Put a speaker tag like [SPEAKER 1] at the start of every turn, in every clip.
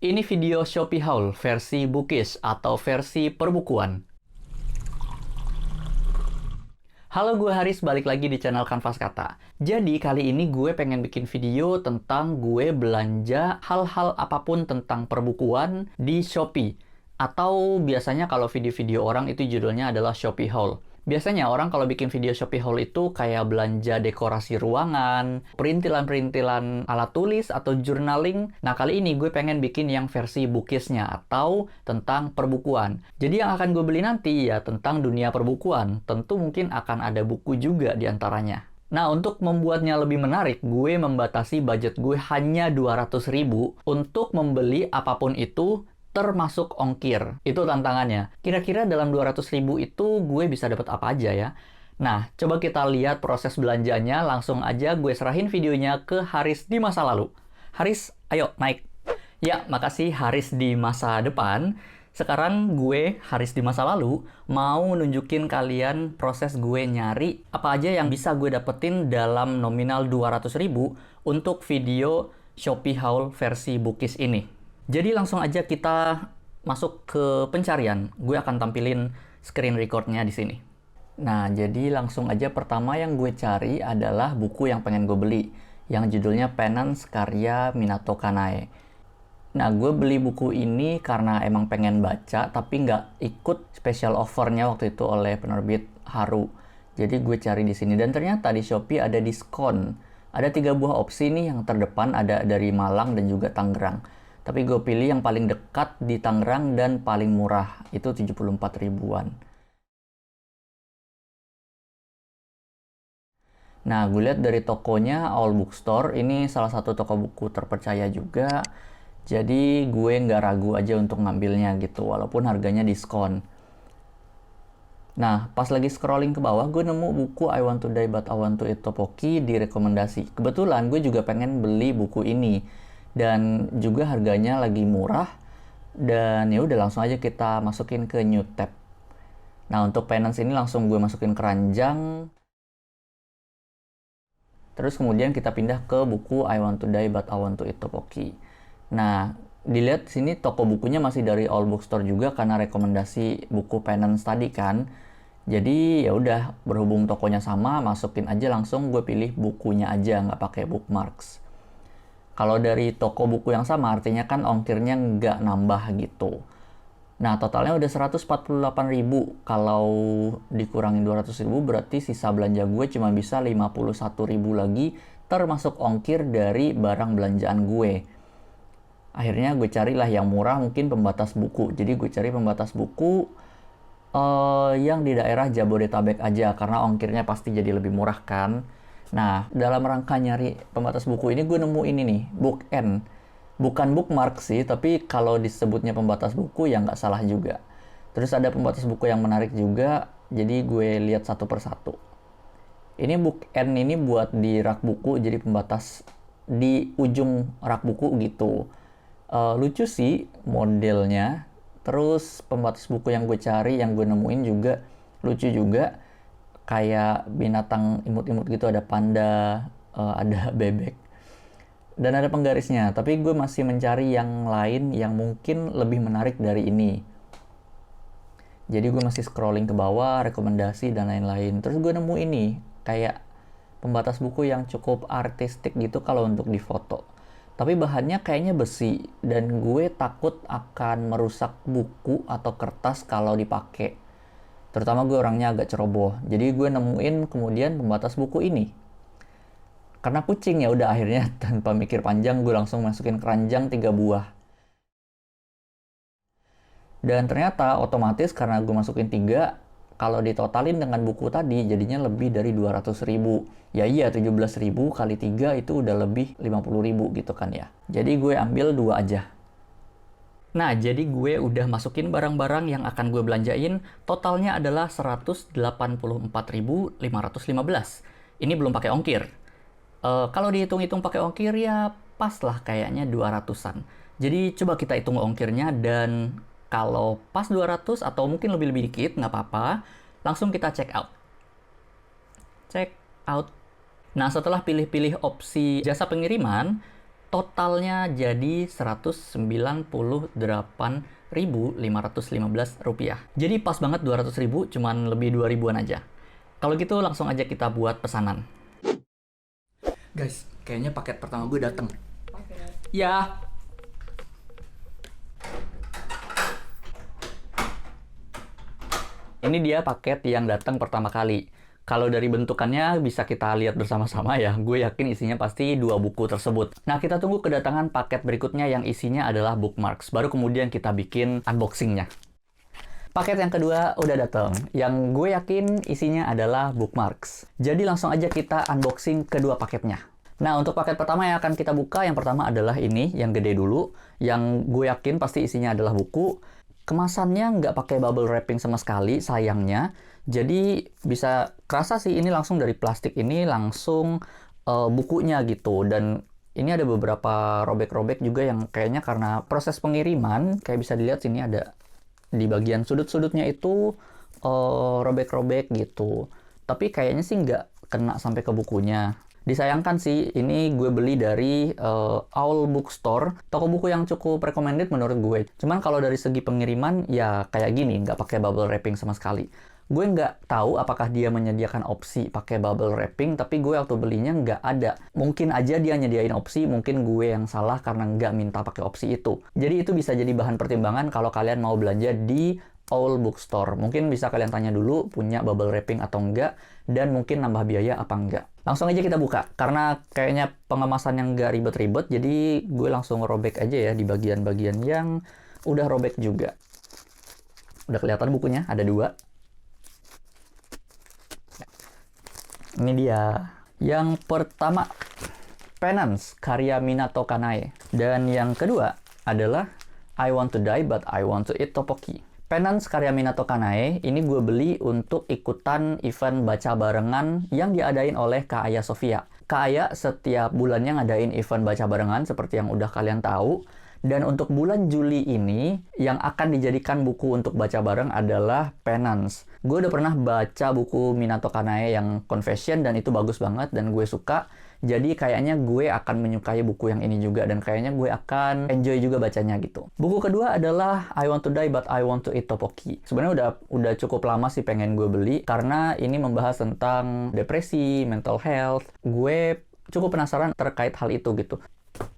[SPEAKER 1] Ini video Shopee Haul versi Bookish atau versi perbukuan. Halo, gue Haris, balik lagi di channel Kanvas Kata. Jadi kali ini gue pengen bikin video tentang gue belanja hal-hal apapun tentang perbukuan di Shopee. Atau biasanya kalau video-video orang itu judulnya adalah Shopee Haul. Biasanya orang kalau bikin video Shopee Haul itu kayak belanja dekorasi ruangan, perintilan-perintilan alat tulis, atau journaling. Nah, kali ini gue pengen bikin yang versi Bookishnya atau tentang perbukuan. Jadi yang akan gue beli nanti ya tentang dunia perbukuan. Tentu mungkin akan ada buku juga di antaranya. Nah, untuk membuatnya lebih menarik, gue membatasi budget gue hanya 200.000 untuk membeli apapun itu termasuk ongkir. Itu tantangannya. Kira-kira dalam 200.000 itu gue bisa dapat apa aja ya? Nah, coba kita lihat proses belanjanya. Langsung aja gue serahin videonya ke Haris di masa lalu. Haris, ayo naik. Ya, makasih Haris di masa depan. Sekarang gue, Haris di masa lalu, mau nunjukin kalian proses gue nyari apa aja yang bisa gue dapetin dalam nominal 200.000 untuk video Shopee Haul versi Bookish ini. Jadi langsung aja kita masuk ke pencarian. Gue akan tampilin screen recordnya di sini. Nah, jadi langsung aja pertama yang gue cari adalah buku yang pengen gue beli, yang judulnya Penance karya Minato Kanae. Nah, gue beli buku ini karena emang pengen baca, tapi nggak ikut special offernya waktu itu oleh penerbit Haru. Jadi gue cari di sini, dan ternyata di Shopee ada diskon. Ada 3 buah opsi nih, yang terdepan ada dari Malang dan juga Tangerang. Tapi gue pilih yang paling dekat di Tangerang dan paling murah, itu 74 ribuan. Nah, gue lihat dari tokonya All Bookstore, ini salah satu toko buku terpercaya juga. Jadi gue nggak ragu aja untuk ngambilnya gitu, walaupun harganya diskon. Nah, pas lagi scrolling ke bawah, gue nemu buku I Want to Die But I Want to Eat Tteokbokki di rekomendasi. Kebetulan gue juga pengen beli buku ini. Dan juga harganya lagi murah. Dan ya udah langsung aja kita masukin ke new tab. Nah, untuk Penance ini langsung gue masukin keranjang. Terus kemudian kita pindah ke buku I Want to Die But I Want to Eat Tteokbokki. Nah, dilihat sini toko bukunya masih dari All Bookstore juga karena rekomendasi buku Penance tadi kan. Jadi ya udah, berhubung tokonya sama, masukin aja langsung, gue pilih bukunya aja, nggak pakai bookmarks. Kalau dari toko buku yang sama, artinya kan ongkirnya nggak nambah gitu. Nah, totalnya udah 148.000. Kalau dikurangin 200.000, berarti sisa belanja gue cuma bisa 51.000 lagi, termasuk ongkir dari barang belanjaan gue. Akhirnya gue carilah yang murah, mungkin pembatas buku. Jadi gue cari pembatas buku yang di daerah Jabodetabek aja, karena ongkirnya pasti jadi lebih murah kan. Nah, dalam rangka nyari pembatas buku ini, gue nemu ini nih, Bookend. Bukan bookmark sih, tapi kalau disebutnya pembatas buku ya nggak salah juga. Terus ada pembatas buku yang menarik juga, jadi gue lihat satu persatu. Ini Bookend ini buat di rak buku, jadi pembatas di ujung rak buku gitu. Lucu sih modelnya. Terus pembatas buku yang gue cari, yang gue nemuin juga lucu juga. Kayak binatang imut-imut gitu, ada panda, ada bebek, dan ada penggarisnya. Tapi gue masih mencari yang lain yang mungkin lebih menarik dari ini. Jadi gue masih scrolling ke bawah, rekomendasi dan lain-lain. Terus gue nemu ini, kayak pembatas buku yang cukup artistik gitu kalau untuk difoto. Tapi bahannya kayaknya besi, dan gue takut akan merusak buku atau kertas kalau dipakai. Terutama gue orangnya agak ceroboh. Jadi gue nemuin kemudian pembatas buku ini. Karena kucing, ya udah akhirnya tanpa mikir panjang gue langsung masukin keranjang 3 buah. Dan ternyata otomatis karena gue masukin 3, kalau ditotalin dengan buku tadi jadinya lebih dari 200.000. Ya iya, 17.000 kali 3 itu udah lebih 50.000 gitu kan ya. Jadi gue ambil 2 aja. Nah, jadi gue udah masukin barang-barang yang akan gue belanjain, totalnya adalah 184.515. Ini belum pakai ongkir. Kalau dihitung-hitung pakai ongkir ya pas lah kayaknya 200-an. Jadi coba kita hitung ongkirnya, dan kalau pas 200 atau mungkin lebih-lebih dikit, nggak apa-apa. Langsung kita check out. Check out. Nah, setelah pilih-pilih opsi jasa pengiriman, Totalnya jadi Rp198.515. Jadi pas banget 200.000, cuman lebih 2 ribuan aja. Kalau gitu langsung aja kita buat pesanan. Guys, kayaknya paket pertama gue dateng. Ya. Ini dia paket yang datang pertama kali. Kalau dari bentukannya bisa kita lihat bersama-sama ya. Gue yakin isinya pasti 2 buku tersebut. Nah, kita tunggu kedatangan paket berikutnya yang isinya adalah bookmarks. Baru kemudian kita bikin unboxingnya. Paket yang kedua udah datang. Yang gue yakin isinya adalah bookmarks. Jadi langsung aja kita unboxing kedua paketnya. Nah, untuk paket pertama yang akan kita buka, yang pertama adalah ini, yang gede dulu. Yang gue yakin pasti isinya adalah buku. Kemasannya nggak pakai bubble wrapping sama sekali, sayangnya. Jadi bisa kerasa sih ini langsung dari plastik ini langsung bukunya gitu. Dan ini ada beberapa robek-robek juga yang kayaknya karena proses pengiriman, kayak bisa dilihat sini ada di bagian sudut-sudutnya itu robek-robek gitu. Tapi kayaknya sih nggak kena sampai ke bukunya. Disayangkan sih, ini gue beli dari Owl Bookstore, toko buku yang cukup recommended menurut gue. Cuman kalau dari segi pengiriman, ya kayak gini, nggak pakai bubble wrapping sama sekali. Gue nggak tahu apakah dia menyediakan opsi pakai bubble wrapping, tapi gue waktu belinya nggak ada. Mungkin aja dia nyediain opsi, mungkin gue yang salah karena nggak minta pakai opsi itu. Jadi itu bisa jadi bahan pertimbangan kalau kalian mau belanja di Owl Bookstore. Mungkin bisa kalian tanya dulu punya bubble wrapping atau enggak, dan mungkin nambah biaya apa enggak. Langsung aja kita buka, karena kayaknya pengemasan yang nggak ribet-ribet, jadi gue langsung robek aja ya di bagian-bagian yang udah robek juga. Udah kelihatan bukunya, ada 2. Ini dia. Yang pertama, Penance, karya Minato Kanae. Dan yang kedua adalah I Want to Die But I Want to Eat Tteokbokki. Penance karya Minato Kanae, ini gue beli untuk ikutan event baca barengan yang diadain oleh Kak Aya Sofia. Kak Aya setiap bulannya ngadain event baca barengan seperti yang udah kalian tahu. Dan untuk bulan Juli ini, yang akan dijadikan buku untuk baca bareng adalah Penance. Gue udah pernah baca buku Minato Kanae yang Confession, dan itu bagus banget, dan gue suka. Jadi kayaknya gue akan menyukai buku yang ini juga, dan kayaknya gue akan enjoy juga bacanya gitu. Buku kedua adalah I Want to Die But I Want to Eat Tteokbokki. Sebenarnya udah cukup lama sih pengen gue beli, karena ini membahas tentang depresi, mental health. Gue cukup penasaran terkait hal itu gitu.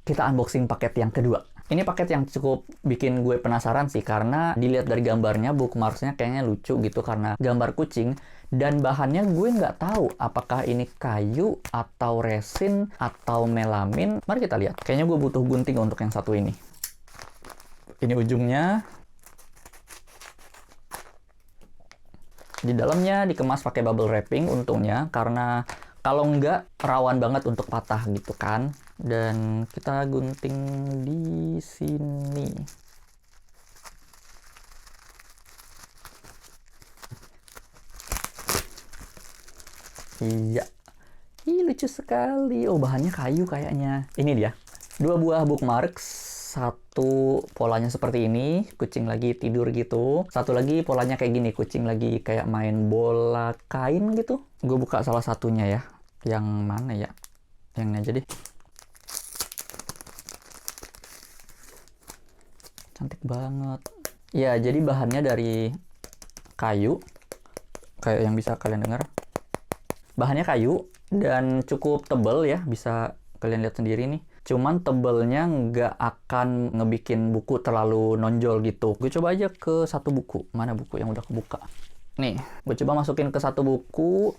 [SPEAKER 1] Kita unboxing paket yang kedua. Ini paket yang cukup bikin gue penasaran sih, karena dilihat dari gambarnya, bookmarksnya kayaknya lucu gitu karena gambar kucing. Dan bahannya gue nggak tahu apakah ini kayu, atau resin, atau melamin. Mari kita lihat. Kayaknya gue butuh gunting untuk yang satu ini. Ini ujungnya. Di dalamnya dikemas pakai bubble wrapping untungnya, karena kalau nggak rawan banget untuk patah gitu kan. Dan kita gunting di sini. Iya. Ih, lucu sekali. Oh, bahannya kayu kayaknya. Ini dia. 2 buah bookmarks. Satu polanya seperti ini, kucing lagi tidur gitu. Satu lagi polanya kayak gini, kucing lagi kayak main bola kain gitu. Gue buka salah satunya ya. Yang mana ya? Yang ini aja deh. Cantik banget. Ya, jadi bahannya dari kayu. Kayak yang bisa kalian dengar. Bahannya kayu dan cukup tebal ya. Bisa kalian lihat sendiri nih. Cuman tebelnya nggak akan ngebikin buku terlalu nonjol gitu. Gue coba aja ke satu buku. Mana buku yang udah kebuka? Nih, gue coba masukin ke satu buku.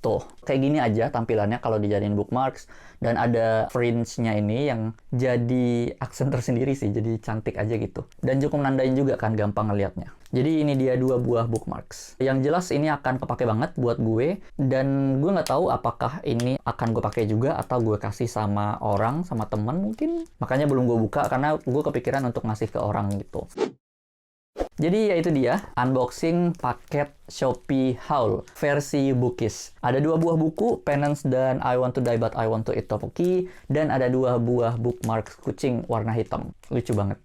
[SPEAKER 1] Tuh, kayak gini aja tampilannya kalau dijadiin bookmarks. Dan ada fringe-nya ini yang jadi aksen tersendiri sih, jadi cantik aja gitu. Dan cukup nandain juga kan, gampang ngeliatnya. Jadi ini dia 2 buah bookmarks. Yang jelas ini akan kepake banget buat gue. Dan gue nggak tahu apakah ini akan gue pakai juga atau gue kasih sama orang, sama temen mungkin. Makanya belum gue buka karena gue kepikiran untuk ngasih ke orang gitu. Jadi ya itu dia, unboxing paket Shopee Haul versi Bookish. Ada 2 buah buku, Penance dan I Want to Die But I Want to Eat Tteokbokki. Dan ada 2 buah bookmarks kucing warna hitam. Lucu banget.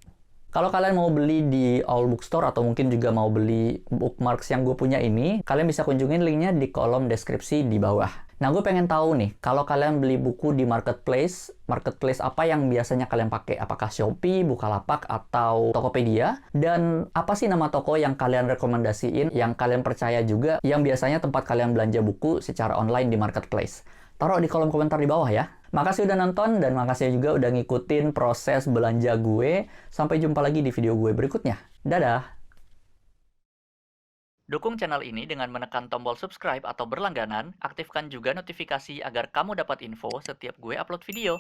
[SPEAKER 1] Kalau kalian mau beli di Owl Bookstore atau mungkin juga mau beli bookmarks yang gue punya ini, kalian bisa kunjungin linknya di kolom deskripsi di bawah. Nah, gue pengen tahu nih, kalau kalian beli buku di marketplace, marketplace apa yang biasanya kalian pakai? Apakah Shopee, Bukalapak, atau Tokopedia? Dan apa sih nama toko yang kalian rekomendasiin, yang kalian percaya juga, yang biasanya tempat kalian belanja buku secara online di marketplace? Taruh di kolom komentar di bawah ya. Makasih udah nonton, dan makasih juga udah ngikutin proses belanja gue. Sampai jumpa lagi di video gue berikutnya. Dadah! Dukung channel ini dengan menekan tombol subscribe atau berlangganan, aktifkan juga notifikasi agar kamu dapat info setiap gue upload video.